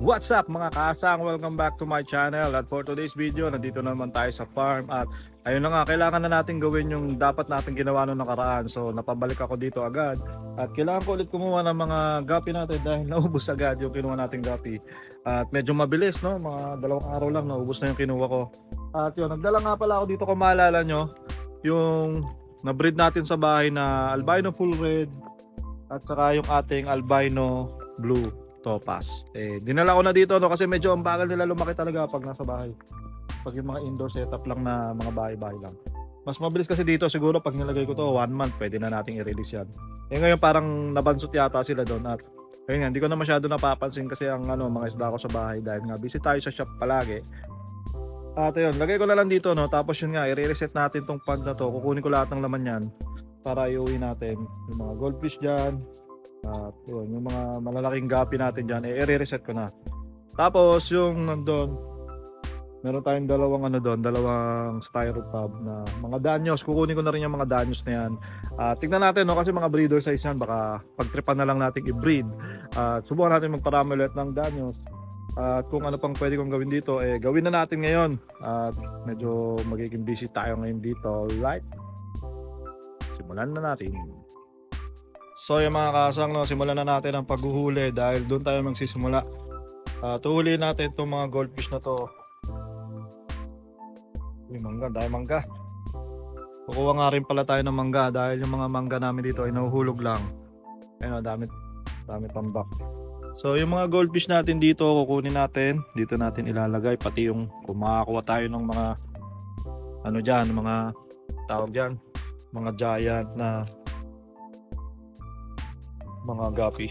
What's up mga kaasang? Welcome back to my channel. At for today's video, nandito naman tayo sa farm. At ayun na nga, kailangan na natin gawin yung dapat natin ginawa noong nakaraan. So napabalik ako dito agad. At kailangan ko ulit kumuha ng mga gapi natin dahil naubos agad yung kinuha nating gapi. At medyo mabilis, no? Mga 2 araw lang naubos na yung kinuha ko. At yun, nagdala nga pala ako dito kung maalala nyo. Yung na-breed natin sa bahay na albino full red. At saka yung ating albino blue topaz. Dinala ko na dito no, kasi medyo ang bagal nila lumaki talaga pag nasa bahay. Pag yung mga indoor setup lang na mga bahay-bahay lang. Mas mabilis kasi dito siguro pag nilagay ko to 1 month pwede na nating i-release yan. Ngayon parang nabansot yata sila doon at ayun nga, hindi ko na masyado napapansin kasi ang mga isda ko sa bahay dahil nga busy tayo sa shop palagi. At ayun, lagay ko na lang dito no, tapos yun nga i-reset natin tong pond na to. Kukunin ko lahat ng laman yan para iuwi natin yung mga goldfish dyan. At yun, yung mga malalaking gapi natin dyan, i-reset ko na. Tapos yung nandun, meron tayong dalawang styro tub na mga danyos. Kukunin ko na rin yung mga danyos na yan. Tignan natin no, kasi mga breeder size yan, baka pagtripan na lang natin i-breed. Subukan natin magparami ulit ng danyos. At kung ano pang pwede kong gawin dito, gawin na natin ngayon. At medyo magiging busy tayo ngayon dito. Alright, simulan na natin. So yung mga kasang, no, simulan na natin ang paghuhuli dahil doon tayo magsisimula. Tuhuli natin itong mga goldfish na to. Uy, mangga, dahil mangga. Kukuha nga rin pala tayo ng mangga dahil yung mga mangga namin dito ay nahuhulog lang. Ayun o, dami tambak. So yung mga goldfish natin dito, kukunin natin. Dito natin ilalagay, pati yung kumakakuha tayo ng mga ano dyan, mga tawag dyan, mga giant na mga gapi.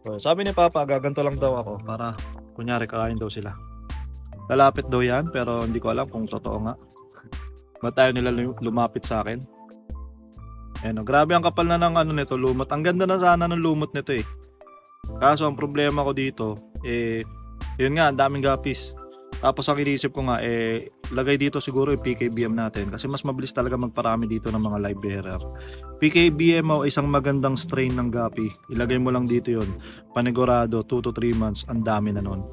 So, sabi ni Papa, gaganto lang daw ako para kunyari kakain daw sila. Lalapit daw yan, pero hindi ko alam kung totoo nga. Ba't tayo nila lumapit sa akin? Grabe ang kapal na ng nito, lumot. Ang ganda na sana ng lumot nito eh. Kaso ang problema ko dito, yun nga, ang daming gapis. Tapos ang inisip ko nga, lagay dito siguro yung PKBM natin. Kasi mas mabilis talaga magparami dito ng mga live bearer. PKBM o isang magandang strain ng gapi. Ilagay mo lang dito yun. Panigurado, 2 to 3 months, ang dami na nun.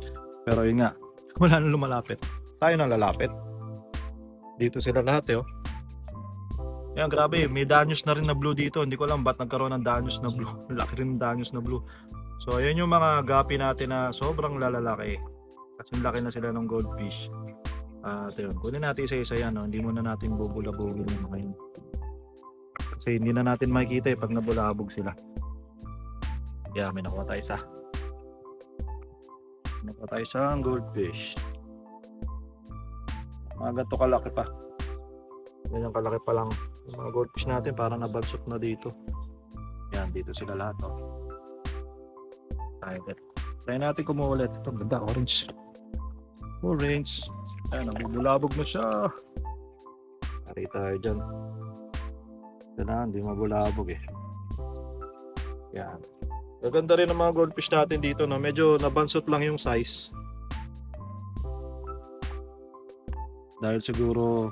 Pero yun nga, wala na lumalapit. Tayo na lalapit. Dito sila lahat oh. Yan, grabe, may danyos na rin na blue dito. Hindi ko alam ba't nagkaroon ng danyos na blue. Laki rin ng danyos na blue. So ayan yung mga gapi natin na sobrang lalalaki. Kasi laki na sila ng goldfish. Yun, kunin natin isa-isa yan. No? Hindi muna natin bubulabugin yung mga yun. Kasi hindi na natin makikita pag nabulabog sila. Yeah, may nakuha tayo isa. Nakuha tayo isang goldfish. Mga ganito kalaki pa. Ganyan kalaki pa lang. Yung mga goldfish natin parang nabansot na dito. Yan, dito sila lahat. Oh. Try natin kumuha ulit. Ito, ganda, orange. Orange. Ayan, nabubulabog na siya. Pari tayo dyan. Ito na, hindi mabulabog eh. Yan. Maganda rin ang mga goldfish natin dito. No? Medyo nabansot lang yung size. Dahil siguro,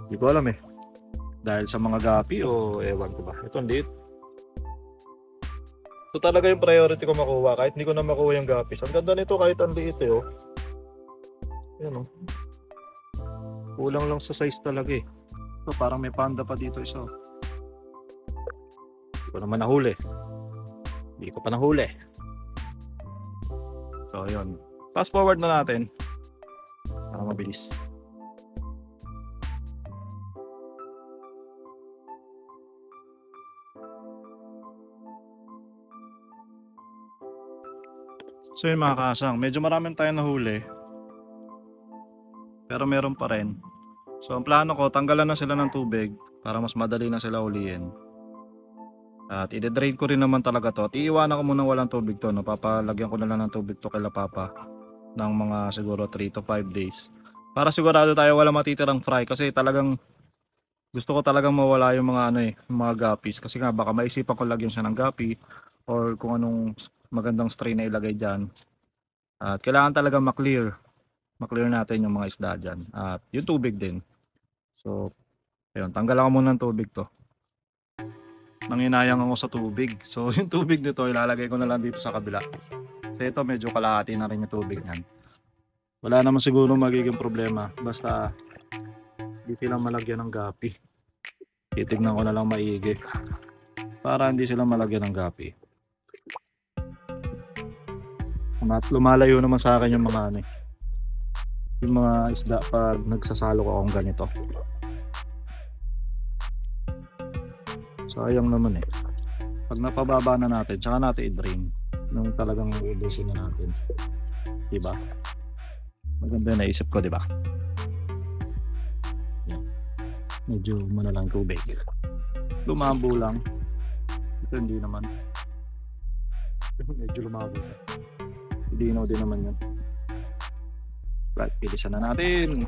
hindi ko alam eh. Dahil sa mga gapi o ewan ko ba. Ito, liit. Ito talaga yung priority ko makuha. Kahit hindi ko na makuha yung gapis. Ang ganda nito kahit ang liit eh oh. Yan oh. Kulang lang sa size talaga eh. Ito parang may panda pa dito isa oh. Hindi ko naman nahuli. Hindi ko pa nahuli. So yun. Fast forward na natin. Para mabilis. So yun mga kasang. Medyo maraming tayo nahuli. Pero meron pa rin. So ang plano ko, tanggalan na sila ng tubig para mas madali na sila ulihin. At i-drain ko rin naman talaga to. At iiwanan ko muna walang tubig to. No? Papalagyan ko na lang ng tubig to kay Papa ng mga siguro 3 to 5 days. Para sigurado tayo wala matitirang fry. Kasi talagang gusto ko talagang mawala yung mga mga gapis. Kasi nga baka maisipan ko lagyan siya ng gapi or kung anong magandang strain na ilagay dyan. At kailangan talaga maklear natin yung mga isda dyan. At yung tubig din. So, ayun, tanggalan ko muna ng tubig to. Nanginayang ako sa tubig. So yung tubig nito ilalagay ko na lang dito sa kabila. Kasi ito medyo kalahati na rin yung tubig niyan. Wala naman siguro magiging problema. Basta hindi sila malagyan ng gapi. Titignan ko na lang maigi. Para hindi sila malagyan ng gapi. At lumalayo naman sa akin yung mga ano, yung mga isda pag nagsasalo ko akong ganito. Sayang naman eh. Pag napababa na natin, tsaka natin i-drain nung talagang ubusin na natin. Diba? Maganda na isip ko, diba? Yan. Medyo manalang tubig. Lumabo lang. Ito hindi naman. Medyo lumabo. Dinaw din naman yan. Right, pilisan na natin.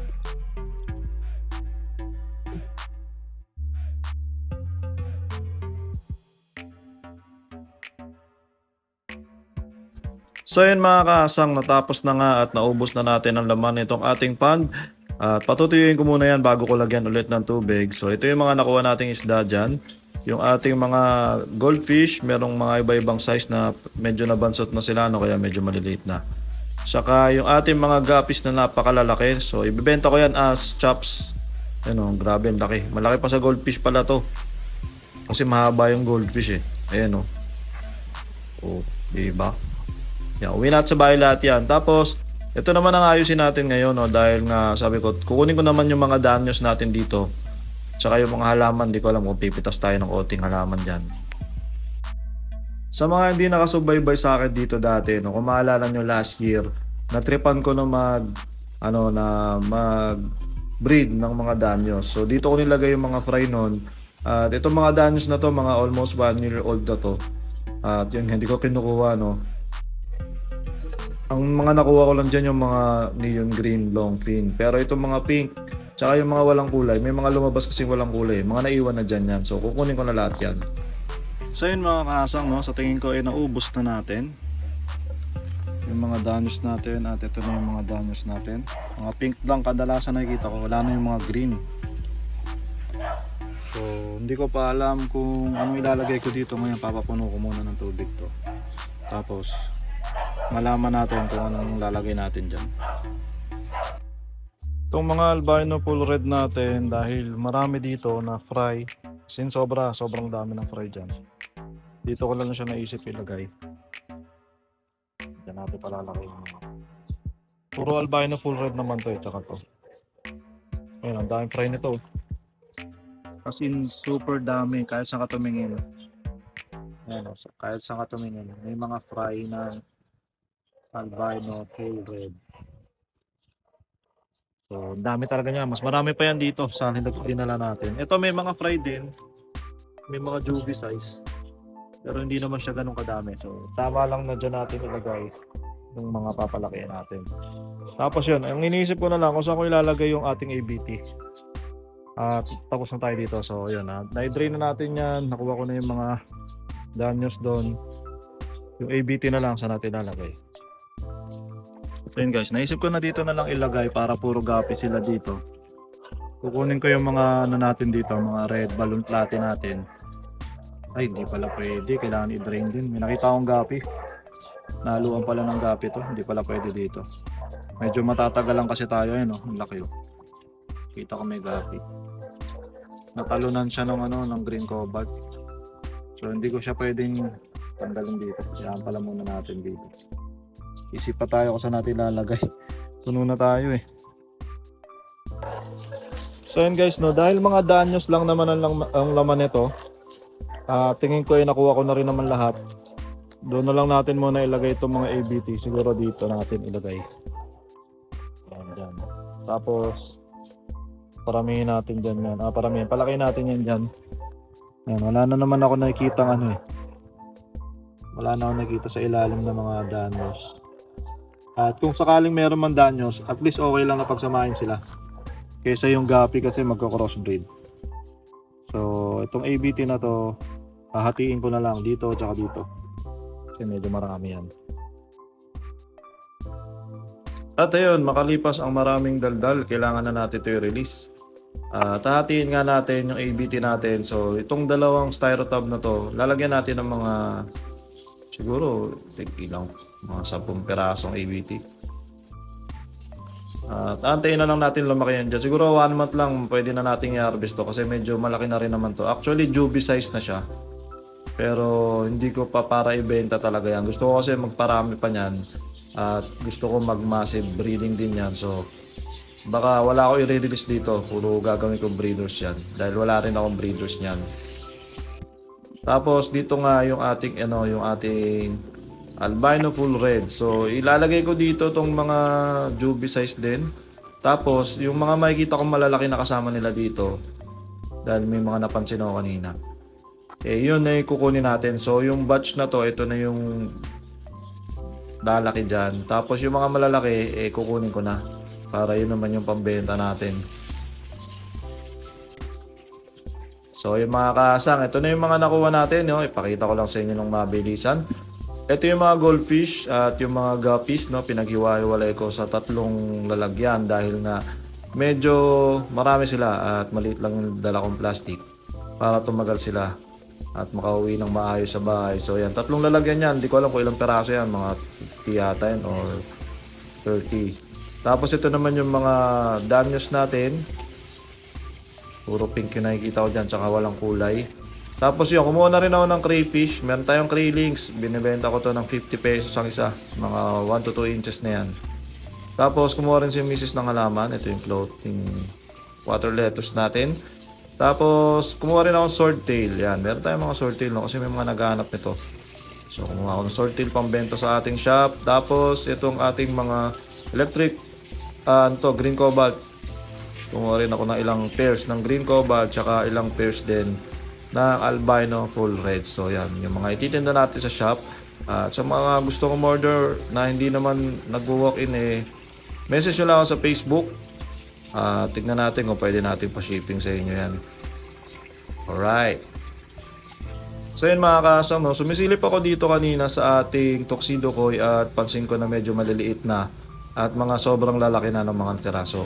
So yun mga kaasang, natapos na nga at naubos na natin ang laman nitong ating pond. At patutuyuin ko muna yan bago ko lagyan ulit ng tubig. So ito yung mga nakuha nating isda dyan. Yung ating mga goldfish, merong mga iba-ibang size na medyo nabansot na sila, no, kaya medyo maliliit na. Saka yung ating mga guppies na napakalalaki. So ibibenta ko yan as chops. Ano, grabe ang laki. Malaki pa sa goldfish pala to. Kasi mahaba yung goldfish eh. Ayan o. Oh, diba? Yan, uwi natin sa bahay lahat yan. Tapos, ito naman ang ayusin natin ngayon, no, dahil nga sabi ko, kukunin ko naman yung mga danyos natin dito. Tsaka yung mga halaman, di ko alam kung pipitas tayo ng oting halaman dyan. Sa mga hindi nakasubaybay sa akin dito dati, no, kung maalala nyo last year, natripan ko na mag-breed ng mga danyos. So dito ko nilagay yung mga fry nun. At itong mga danyos na to, mga almost 1 year old na to. At yun, hindi ko kinukuha, no. Ang mga nakuha ko lang dyan yung mga neon green long fin. Pero itong mga pink, tsaka yung mga walang kulay, may mga lumabas kasi walang kulay. Mga naiwan na dyan yan. So kukunin ko na lahat yan. So yun mga kasang, no, sa tingin ko ay naubos na natin yung mga danyos natin. At ito na yung mga danyos natin. Mga pink lang kadalasan nakikita ko. Wala na yung mga green. So hindi ko pa alam kung anong ilalagay ko dito ngayon. Papapuno ko muna ng tubig to. Tapos malaman natin kung anong lalagay natin dyan. Itong mga albino full red natin, dahil marami dito na fry, since sobrang dami ng fry dyan, dito ko lang siya naisip ilagay. Dyan natin palalaki. Puro albino full red naman to eh, tsaka to. Ayun, ang daming fry nito. As in, super dami, kahit saan ka tumingin. Ayan, kahit saan ka tumingin, may mga fry na albino full red. So, dami talaga niya. Mas marami pa yan dito sa dinala natin. Ito may mga fry din. May mga juvie size. Pero hindi naman siya ganun kadami. So, tama lang na dyan natin ilagay yung mga papalakihan natin. Tapos yun, ang iniisip ko na lang kung saan ko ilalagay yung ating ABT. At tapos na tayo dito. So, yun. Na-drain na natin yan. Nakuha ko na yung mga danyos doon. Yung ABT na lang saan natin ilalagay. So yun guys, naisip ko na dito na lang ilagay para puro gapi sila dito. Kukunin ko yung mga natin dito, mga red balloon platin natin. Ay, hindi pala pwede, kailangan i-drain din. May nakita akong gapi. Naluan pala ng gapi to, hindi pala pwede dito. Medyo matatagalan kasi tayo, no? Ang laki oh. Kita ko may gapi. Natalunan siya ng green cobalt. So hindi ko siya pwedeng tanggalin dito. Kaya pala muna natin dito. Isip pa tayo kung saan natin lalagay. Puno na tayo eh. So yun guys, no, dahil mga danyos lang naman ang laman nito, tingin ko ay nakuha ko na rin naman lahat. Doon na lang natin muna ilagay itong mga ABT. Siguro dito natin ilagay. Yan. Tapos paramihin natin dyan yan. Paramihin. Palaki natin yan dyan. Yan. Wala na naman ako nakikita wala na ako nakikita sa ilalim ng mga danyos. At kung sakaling meron man danyos, at least okay lang na pagsamahin sila. Kaysa yung gapi kasi magka-crossbreed. So, itong ABT na to, hahatiin ko na lang dito at saka dito. Kasi medyo marami yan. At ayun, makalipas ang maraming daldal, kailangan na natin ito i-release. Hahatiin nga natin yung ABT natin. So, itong dalawang styrotub na to, lalagyan natin ng mga, siguro, ilang Mga 10 pirasong ABT. At antayin na lang natin lumaki yan dyan. Siguro 1 month lang pwede na natin i-harvest to kasi medyo malaki na rin naman to. Actually, juvie size na siya. Pero hindi ko pa para ibenta talaga yan. Gusto ko kasi magparami pa niyan. At gusto ko mag-massive breeding din yan. So, baka wala ako i-release dito. Puro gagawin ko breeders yan. Dahil wala rin akong breeders niyan. Tapos dito nga yung ating yung ating albino full red. So ilalagay ko dito tong mga juvie size din. Tapos yung mga makikita kong malalaki na kasama nila dito dahil may mga napansin ako kanina. Yun na yung kukunin natin. So yung batch na to, ito na yung lalaki dyan. Tapos yung mga malalaki, kukunin ko na. Para yun naman yung pambenta natin. So yung mga kasang, ito na yung mga nakuha natin. Ipakita ko lang sa inyo ng mabilisan. Ito yung mga goldfish at yung mga guppies. Pinaghiwa-hiwalay ko sa 3 lalagyan dahil nga medyo marami sila at maliit lang yung dala kong plastic para tumagal sila at makauwi ng maayos sa bahay. So yan, 3 lalagyan yan. Hindi ko alam kung ilang peraso yan. Mga 50 yata yan or 30. Tapos ito naman yung mga danyos natin. Puro pink yung nakikita ko dyan, tsaka walang kulay. Tapos yun, kumuha na rin ako ng crayfish. Meron tayong craylinks. Binibenta ko to ng 50 pesos ang isa. Mga 1 to 2 inches na yan. Tapos kumuha rin si Mrs. ng halaman. Ito yung floating water lettuce natin. Tapos kumuha rin ako ng swordtail. Yan, meron tayong mga swordtail kasi may mga naghahanap nito. So kumuha ako ng swordtail pambenta sa ating shop. Tapos itong ating mga electric green cobalt. Kumuha rin ako ng ilang pairs ng green cobalt tsaka ilang pairs din ng albino full red. So yan, yung mga ititinda natin sa shop. At sa mga gusto kong order na hindi naman nagwo-walk-in, message nyo lang ako sa Facebook. Tignan natin kung pwede natin pa-shipping sa inyo yan. Alright. So yun mga kasang, sumisilip ako dito kanina sa ating tuxedo koi at pansin ko na medyo maliliit na at mga sobrang lalaki na ng mga tiraso.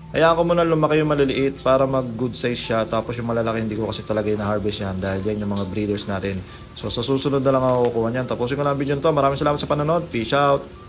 Hayaan ko muna lumaki yung maliliit para mag good size siya. Tapos yung malalaki hindi ko kasi talaga na-harvest yan dahil yan yung mga breeders natin. So sa susunod na lang ako kukuha niyan. Tapusin ko na ang video nito. Maraming salamat sa panonood. Peace out!